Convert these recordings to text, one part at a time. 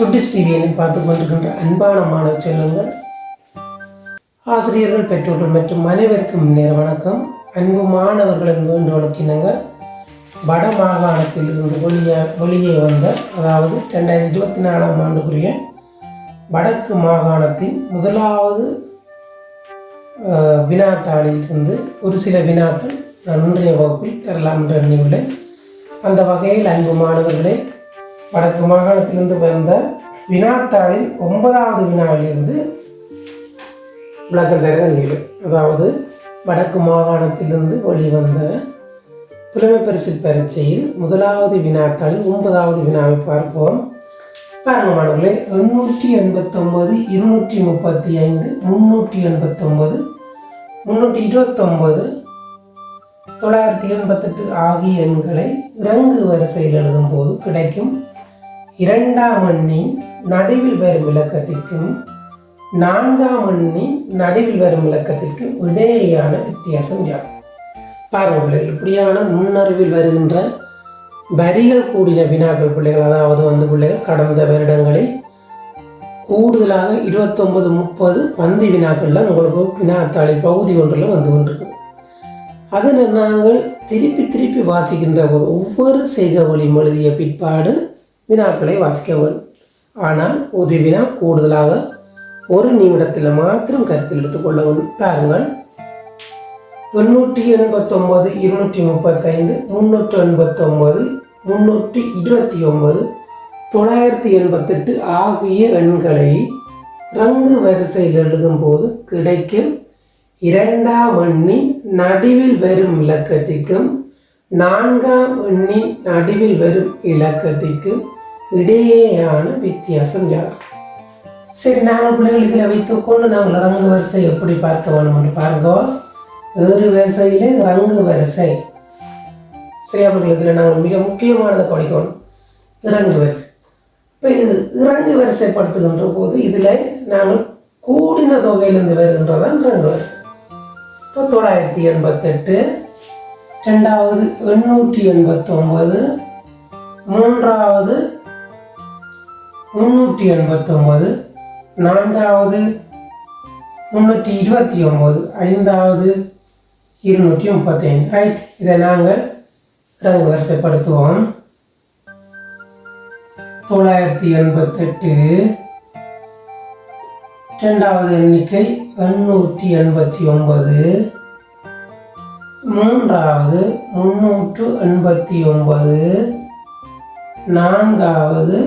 சுட்டிஸ் டிவியை பார்த்து கொண்டிருக்கின்ற அன்பான மாணவ செல்வங்கள், ஆசிரியர்கள், பெற்றோர்கள் மற்றும் அனைவருக்கும் நேர வணக்கம். அன்பு மாணவர்களின் வேண்டுகோளுக்கிணங்க வட மாகாணத்தில் இருந்து வெளியே வந்த, அதாவது 2024ஆம் ஆண்டுக்குரிய வடக்கு மாகாணத்தின் முதலாவது வினாத்தாளில் இருந்து ஒரு சில வினாக்கள் நான் இன்றைய வகுப்பில் தரலாம் என்று எண்ணியுள்ளேன். அந்த வகையில் அன்பு மாணவர்களை, வடக்கு மாகாணத்திலிருந்து வந்த வினாத்தாளில் 9வது வினாவிலிருந்து விளக்கம் தர எண்ணியுள்ளேன். அதாவது வடக்கு மாகாணத்திலிருந்து வெளிவந்த புலமை பரிசு பரீட்சையில் முதலாவது வினாத்தாளில் 9வது வினாவை பார்ப்போம். பாருங்க மாணவர்களே, 889, 235, 389, 329, 988 ஆகிய எண்களை இறங்கு வரிசையில் எழுதும் போது கிடைக்கும் 2ஆம் எண்ணின் நடுவில் வரும் இலக்கத்திற்கும் 4ஆம் எண்ணின் நடுவில் வரும் இலக்கத்திற்கும் இடையேயான வித்தியாசம் யார்? பாருங்கள், இப்படியான நுண்ணறிவில் வருகின்ற வரிகள் கூடின வினாக்கள் பிள்ளைகள், அதாவது பிள்ளைகள் கடந்த வருடங்களில் கூடுதலாக 29-30 பந்தி வினாக்கள்லாம் உங்களுக்கு வினாத்தாளில் பகுதி ஒன்றில் வந்து கொண்டிருக்குது. அதில் நாங்கள் திருப்பி வாசிக்கின்ற போது ஒவ்வொரு செய்கவழியும் எழுதிய பிற்பாடு வினாக்களை வாசிக்க வேண்டும். ஆனால் ஒரு வினா கூடுதலாக 1 நிமிடத்தில் மாத்திரம் கருத்தில் எடுத்துக்கொள்ள வேண்டும். பாருங்கள், 889, 235, 389, 329, 988 ஆகிய எண்களை இறங்கு வரிசையில் எழுதும் போது கிடைக்கும் 2ஆம் எண்ணின் நடுவில் வரும் இலக்கத்திற்கும் 4ஆம் எண்ணின் நடுவில் வரும் இலக்கத்திற்கும் இடையேயான வித்தியாசம் யார்? சரி, நாங்கள் பிள்ளைகள் இதில் வைத்துக்கொண்டு நாங்கள் இறங்கு வரிசை எப்படி பார்க்க வேணும் என்று பாருங்க. ஏறு வரிசையிலே இறங்கு வரிசை. சரி அவர்கள், இதில் நாங்கள் மிக முக்கியமானதை கவனிக்கணும், இறங்கு வரிசை. இப்போ இது இறங்கு வரிசைப்படுத்துகின்ற போது இதில் நாங்கள் கூடின தொகையிலிருந்து வருகின்றதான் இறங்கு வரிசை. இப்போ 988, 2வது 889, 3வது 389, 4வது 329, 5வது 235. ரைட், இதை நாங்கள் இறங்கு வரிசைப்படுத்துவோம். 988, 2வது எண்ணிக்கை 889, 3வது 389, 4வது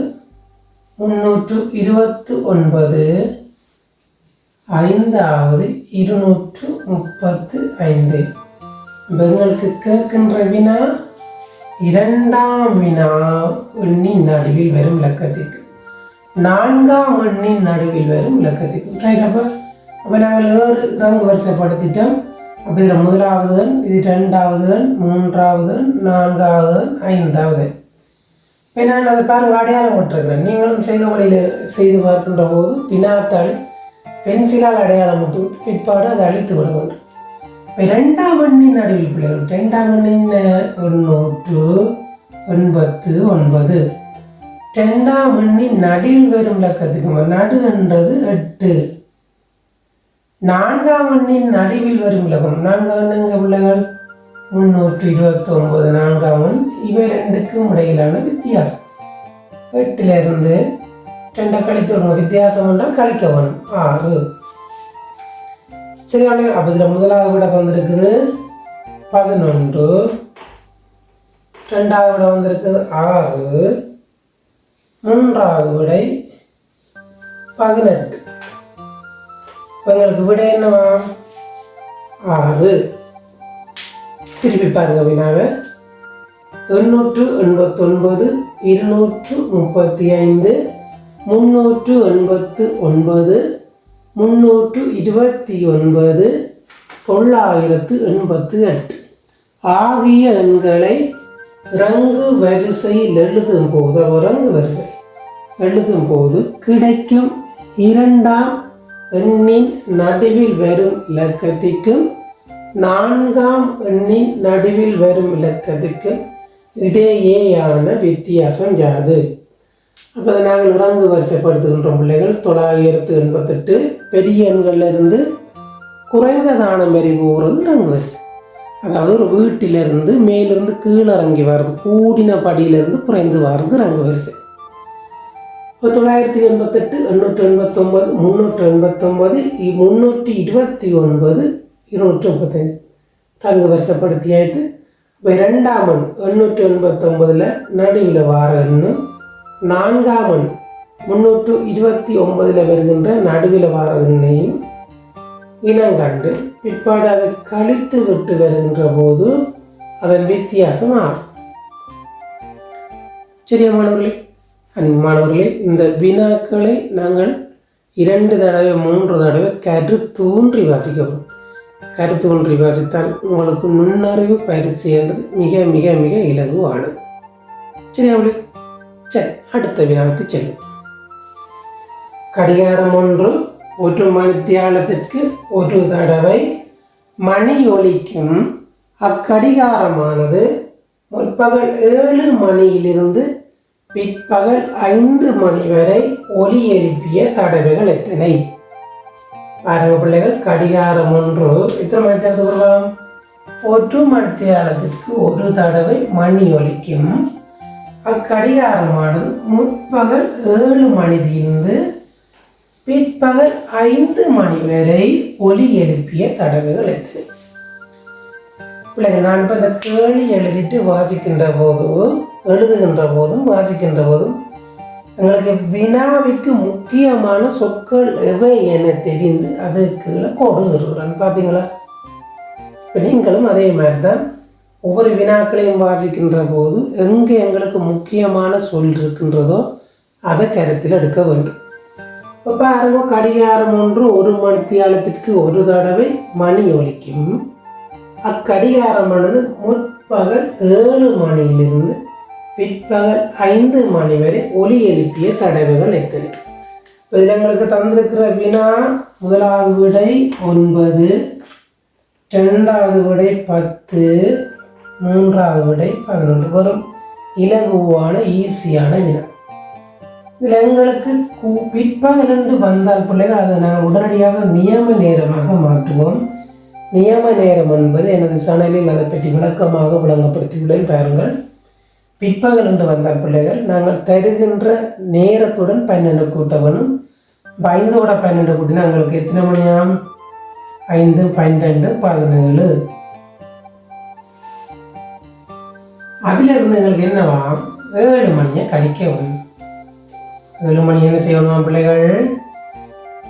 329, 5வது 235. எங்களுக்கு கேட்கின்ற வினா 2ஆம் வினா எண்ணின் நடுவில் வரும் இலக்கத்திற்கு 4ஆம் எண்ணின் நடுவில் வரும் இலக்கத்திற்கு. ரைட், அப்போ நாங்கள் இறங்கு வரிசைப்படுத்திட்டோம். அப்போ இதில் முதலாவது எண், இது 2வது எண், 3வது எண், 4வது எண், 5வது. இப்போ நான் அதை பாருங்கள், அடையாளம் விட்டுருக்கிறேன். நீங்களும் செய்க வழியில் செய்து பார்க்கின்ற போது வினாத்தாளி பென்சிலால் அடையாளம் விட்டு பிற்பாடு அதை அழித்து விட வேண்டும். இப்போ 2ஆம் எண்ணின் நடுவில் பிள்ளைகள், 2ஆம் எண்ணின் 889, 2ஆம் எண்ணின் நடுவில் வரும் இலக்கத்துக்கு நடு என்றது 8. 4ஆம் எண்ணின் நடுவில் வரும் இலக்கம் 4ஆம் எண்ணுங்க பிள்ளைகள் 329, 4ஆம் எண். இவை ரெண்டுக்கும் இடையிலான வித்தியாசம் 8லிருந்து 2 கழித்து வித்தியாசம் என்றால் கழிக்க வேணும் 6. சரி, அப்போ இதில் முதலாவது விட வந்திருக்குது 11, 2வது விட வந்திருக்குது 6, 3வது விடை 18. எங்களுக்கு விடை என்னவா? 6. திருப்பி பாருங்க வினாவை. 889, 235, 389, 329, 988 ஆகிய எண்களை இறங்கு வரிசையில் எழுதும் போது கிடைக்கும் 2ஆம் எண்ணின் நடுவில் வரும் இலக்கத்திற்கும் 4ஆம் எண்ணின் நடுவில் வரும் இலக்கத்திற்கும் இடையேயான வித்தியாசம் யாது? அப்போ நாங்கள் இறங்கு வரிசைப்படுத்துகின்ற பிள்ளைகள் 988 பெரிய எண்கள்லேருந்து குறைந்த தானம் வரி போகிறது இறங்கு வரிசை. அதாவது ஒரு வீட்டிலிருந்து மேலிருந்து கீழே இறங்கி வர்றது, கூடின படியிலிருந்து குறைந்து வர்றது இறங்கு வரிசை. இப்போ 988, 889, 389, 329, 235 இறங்கு வரிசைப்படுத்தியாயிட்டு. இப்போ 2ஆம் எண் 889 நடுவில் வார எண்ணு, 4ஆம் எண் 329 வருகின்ற நடுவில் வார எண்ணையும் இனங்கண்டு பிற்பாடு அதை கழித்து விட்டு வருகின்ற போது அதன் வித்தியாசம் ஆகும். சரியா மாணவர்களே? மாணவர்களே, இந்த வினாக்களை நாங்கள் 2 தடவை 3 தடவை கருத்தூன்றி வாசிக்கவும். கருத்தூன்றி வாசித்தால் உங்களுக்கு நுண்ணறிவு பயிற்சி என்பது மிக மிக மிக இலகுவானது. சரியாவளே? சரி, அடுத்த வினாவுக்கு செல்லும். கடிகாரம் ஒன்று ஒரு மணித்தியாலத்திற்கு ஒரு தடவை மணி ஒலிக்கும். அக்கடிகாரமானது முற்பகல் 7 மணியிலிருந்து பிற்பகல் 5 மணி வரை ஒலி எழுப்பிய தடவைகள் எத்தனை? பாருங்க பிள்ளைகள், கடிகாரம் ஒன்று எத்தனை மணித்தியாலத்துக்கு வருவோம்? ஒரு மணித்தியாலத்திற்கு ஒரு தடவை மணி ஒலிக்கும். அக்கடிகாரமானது முற்பகல் 7 மணியிலிருந்து பிற்பகல் 5 மணி வரை ஒலி எழுப்பிய தடவைகள் எத்தனை? பிள்ளைகள், நான் இப்போ இந்த கேள்வி எழுதிட்டு எழுதுகின்ற போதும் வாசிக்கின்ற போதும் எங்களுக்கு வினாவிற்கு முக்கியமான சொற்கள் எவை என தெரிந்து அது கீழே கொடுக்குறேன். பார்த்தீங்களா? இப்போ நீங்களும் அதே மாதிரி தான் ஒவ்வொரு வினாக்களையும் வாசிக்கின்ற போது எங்கே எங்களுக்கு முக்கியமான சொல் இருக்கின்றதோ அதை கருத்தில் எடுக்க வேண்டும். இப்போ பாருங்க, கடிகாரம் ஒன்று ஒரு மணித்தியாலத்திற்கு ஒரு தடவை மணி ஒலிக்கும். அக்கடிகாரமானது முற்பகல் 7 மணியிலிருந்து பிற்பகல் 5 மணி வரை ஒலி எழுப்பிய தடவைகள் எத்தனை? இதில் எங்களுக்கு தந்திருக்கிற வினா, முதலாவது விடை 9, 2வது விடை 10, 3வது விடை 11. வரும் இலகுவான ஈஸியான வினா. இதில் எங்களுக்கு பிற்பகல் என்று வந்தால் பிள்ளைகள் அதை நாங்கள் உடனடியாக நியம நேரமாக மாற்றுவோம். நியம நேரம் என்பது எனது சேனலில் அதை பற்றி விளக்கமாக விளங்கப்படுத்தியுள்ளேன். பாருங்கள், பிற்பகல் என்று வந்தால் பிள்ளைகள் நாங்கள் தருகின்ற நேரத்துடன் 12 கூட்டவனும். 5ஓட 12 கூட்டினா எங்களுக்கு எத்தனை மணியாம்? 5, 12, 17. அதிலிருந்து எங்களுக்கு என்னவா? 7 மணியை கழிக்க வேண்டும். 7 மணி என்ன செய்யணுமா பிள்ளைகள்?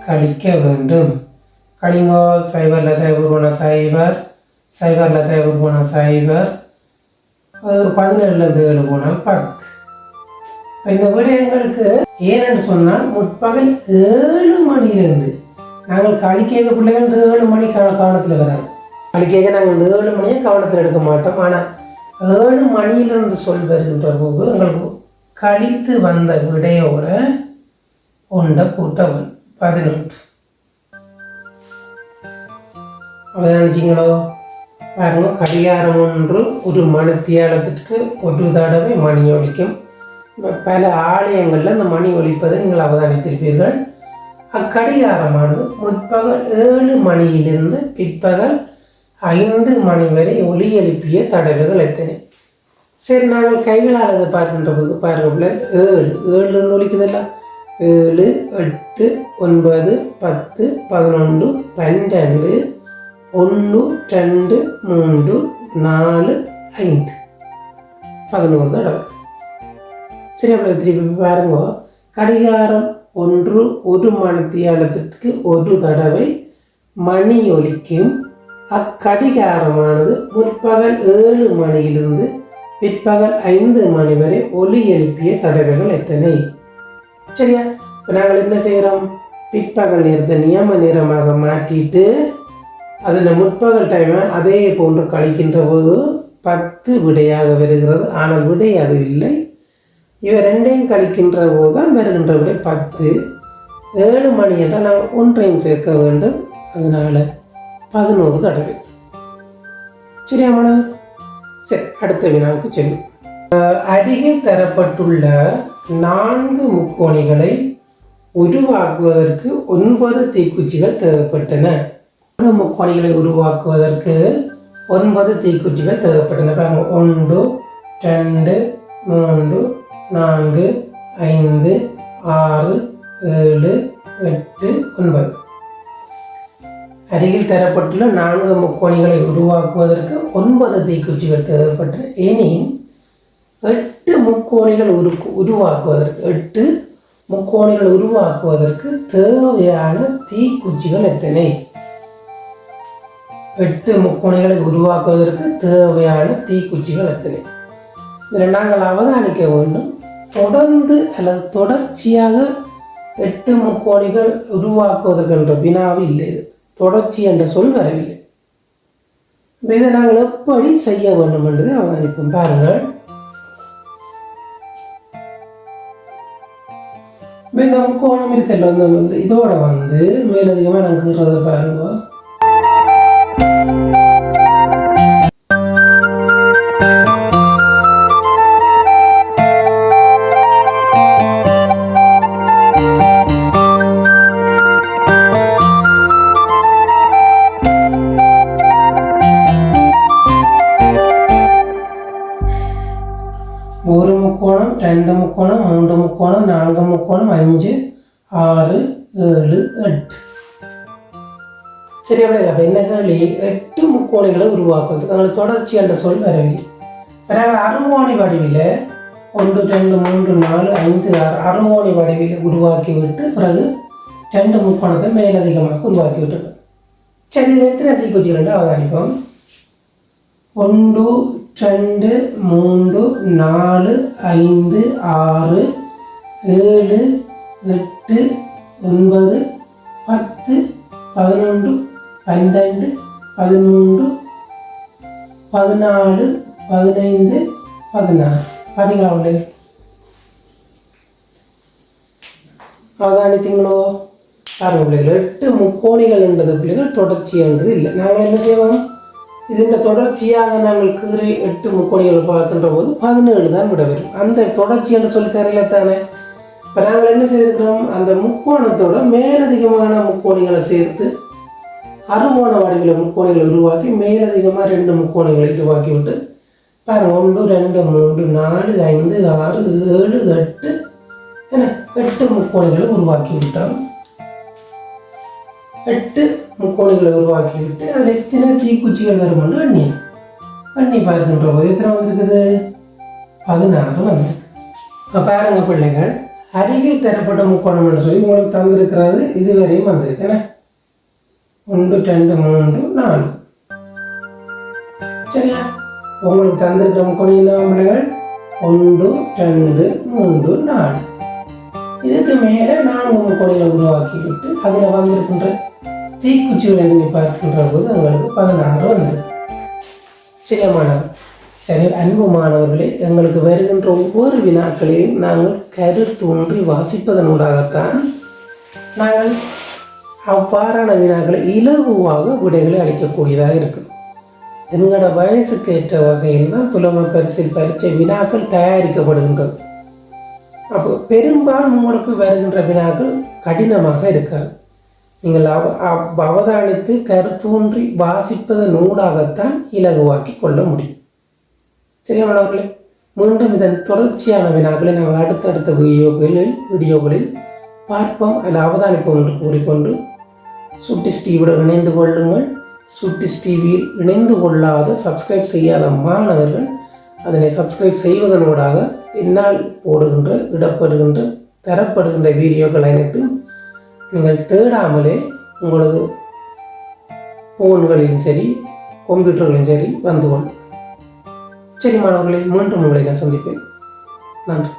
கழிக்க வேண்டும். கழிங்கோ. 0ல் 0 போனால் 0, 0ல் 0 போனால் 0, 17ல் 7 போனால் 10. இந்த விடயங்களுக்கு ஏனென்று சொன்னால் முற்பகல் 7 மணியிலிருந்து நாங்கள் கழிக்க பிள்ளைகள் 7 மணி கவனத்தில் வராது. கழிக்க நாங்கள் 7 மணியை கவனத்தில் எடுக்க மாட்டோம். ஆனால் 7 மணியிலிருந்து சொல் வருகின்ற போது எங்களுக்கு கழித்து வந்த விடையோட ஒன்றை கூட்டவன் 11. அதை நினைச்சிங்களோ? பாருங்க, கடிகாரம் ஒன்று ஒரு மணித்தியாலத்திற்கு ஒரு தடவை மணி ஒலிக்கும். பல ஆலயங்களில் இந்த மணி ஒலிப்பதை நீங்கள் அவதானித்திருப்பீர்கள். அக்கடிகாரமானது முற்பகல் 7 மணியிலிருந்து பிற்பகல் 5 மணி வரை ஒலி எழுப்பிய தடவைகள் எத்தனை? சரி, நாங்கள் கைகளால் அதை பார்க்கின்ற போது பாருங்க, 7லேருந்து ஒலிக்குதில்ல? 7, 8, 9, 10, 11, 12, 1, 2, 3, 4, 5, 11 தடவை. சரி, அப்படி திருப்பி பாருங்க, கடிகாரம் ஒன்று ஒரு மணித்தியாலத்திற்கு ஒரு தடவை மணி ஒலிக்கும். அக்கடிகாரமானது முற்பகல் 7 மணியிலிருந்து பிற்பகல் 5 மணி வரை ஒலி எழுப்பிய தடவைகள் எத்தனை? சரியா? இப்போ நாங்கள் என்ன செய்கிறோம்? பிற்பகல் நேரத்தை நியம நேரமாக மாற்றிட்டு அதில் முற்பகல் டைமை அதே போன்று கழிக்கின்ற போது 10 விடையாக வருகிறது. ஆனால் விடை அது இல்லை. இவை ரெண்டையும் கழிக்கின்ற போது தான் வருகின்ற விடை 10. 7 மணி என்றால் நாங்கள் ஒன்றையும் சேர்க்க வேண்டும். அதனால் 11 தடவை. சரியா மாணவர்? சரி, அடுத்த வினாவுக்கு செல்லும். அருகில் தரப்பட்டுள்ள 4 முக்கோணிகளை உருவாக்குவதற்கு 9 தீக்குச்சிகள் தேவைப்பட்டன. 4 முக்கோணிகளை உருவாக்குவதற்கு 9 தீக்குச்சிகள் தேவைப்பட்டன. 1 2 3 4 5 6 7 8 9. அருகில் தரப்பட்டுள்ள 4 முக்கோணிகளை உருவாக்குவதற்கு 9 தீக்குச்சிகள் தேவைப்பட்டன. இனி 8 முக்கோணிகள் உருவாக்குவதற்கு தேவையான தீக்குச்சிகள் எத்தனை? 8 முக்கோணிகளை உருவாக்குவதற்கு தேவையான தீக்குச்சிகள் எத்தனை? இதில் நாங்கள் அவதானிக்க வேண்டும். தொடர்ந்து அல்லது தொடர்ச்சியாக 8 முக்கோணிகள் உருவாக்குவதற்கென்ற வினாவு இல்லை. இது தொடர்ச்சி என்ற சொல் வரவில்லை. இதை நாங்கள் எப்படி செய்ய வேண்டும் என்பதை அவதானிப்போம். பாருங்கள், இந்த முக்கோணம் இருக்கல, இதோட மேலதிகமாக நாங்கள் கீறதை பாருங்க. ஒரு முக்கோணம், 2 முக்கோணம், 3 முக்கோணம், 4 முக்கோணம், 5 6 7 8. சரி, அப்படியே அப்போ என்ன கேள்வி? 8 முக்கோணிகளை உருவாக்குவதற்கு நாங்கள் தொடர்ச்சி என்ற சொல் வரவில்லை. நாங்கள் அறுகோணி வடிவில் 1 2 3 4 5 6 அறுகோணி வடிவில் உருவாக்கிவிட்டு பிறகு 2 முக்கோணத்தை மேலதிகமாக உருவாக்கி விட்டுருக்கோம். சரி, இது எத்தனை தீக்குச்சிகள் அவதானிப்போம். 1 2 3 4 5 6 7 8 9 10 11 12 13 14 15 16. பார்த்தீங்களா உள்ள அவதானித்தீங்களோ? பாருங்க பிள்ளைகள், 8 முக்கோணிகள் என்றது பிள்ளைகள் தொடர்ச்சி என்றது இல்லை. நாங்கள் என்ன செய்வோம்? இந்த தொடர்ச்சியாக நாங்கள் கீறி 8 முக்கோணிகள் பார்க்கின்ற போது 17 தான் விட வரும். அந்த தொடர்ச்சி என்று சொல்லி தரையில தானே. இப்போ நாங்கள் என்ன செய்திருக்கிறோம்? அந்த முக்கோணத்தோட மேலதிகமான முக்கோணிகளை சேர்த்து அறுகோண வடிவில் முக்கோணிகளை உருவாக்கி மேலதிகமாக 2 முக்கோணிகளை உருவாக்கி விட்டு பாருங்கள், 1 2 3 4 5 6 7 8 என்ன 8 முக்கோணிகளை உருவாக்கி விட்டோம். 8 முக்கோணிகளை உருவாக்கிவிட்டு அதில் எத்தனை தீக்குச்சிகள் வருமென்று எண்ணி பார்க்கின்ற போது எத்தனை வந்திருக்குது? 16 வந்திருக்கு. இப்போ பாருங்க பிள்ளைகள், அருகில் தரப்பட்ட முக்கோணம் என்று சொல்லி உங்களுக்கு தந்திருக்கிறது இதுவரையும் வந்திருக்கு. 1 2 3 4. சரியா? உங்களுக்கு தந்திருக்கிற முக்கோணம் என்ன பிள்ளைகள்? 1 2 3 4. இதுக்கு மேலே 4 முக்கோணிகளை உருவாக்கிவிட்டு அதில் வந்திருக்கின்ற தீக்குச்சிகள் எண்ணி பார்க்கின்ற போது எங்களுக்கு 16 வந்திருக்கு. சரியா மாணவர்? சரி, அன்பு மாணவர்களே, எங்களுக்கு வருகின்ற ஒவ்வொரு வினாக்களையும் நாங்கள் கருத்தூன்றி வாசிப்பதனூடாகத்தான் நாங்கள் அவ்வாறான வினாக்களை இலகுவாக விடைகளை அளிக்கக்கூடியதாக இருக்கும். எங்களோட வயசுக்கு ஏற்ற வகையில் தான் புலமை பரீட்சை வினாக்கள் தயாரிக்கப்படுகின்றது. அப்போ பெரும்பாலும் உங்களுக்கு வருகின்ற வினாக்கள் கடினமாக இருக்காது. நீங்கள் அவதானித்து கருத்தூன்றி வாசிப்பதன் ஊடாகத்தான் இலகுவாக்கி கொள்ள முடியும். சரியா மாணவர்களே? மீண்டும் இதன் தொடர்ச்சியான வினாக்களை நாங்கள் அடுத்தடுத்த வீடியோக்களில் பார்ப்போம் அல்ல அவதானிப்போம் என்று கூறிக்கொண்டு சுட்டிஸ் டிவியுடன் இணைந்து கொள்ளுங்கள். சுட்டிஸ் டிவியில் இணைந்து கொள்ளாத சப்ஸ்கிரைப் செய்யாத மாணவர்கள் அதனை சப்ஸ்கிரைப் செய்வதனூடாக என்னால் தரப்படுகின்ற வீடியோக்கள் அனைத்தும் நீங்கள் தேடாமலே உங்களது ஃபோன்களிலும் சரி கம்ப்யூட்டர்களிலும் சரி வந்து கொள்ளும். சரி மாணவர்களை, மீண்டும் உங்களை நான் சந்திப்பேன். நன்றி.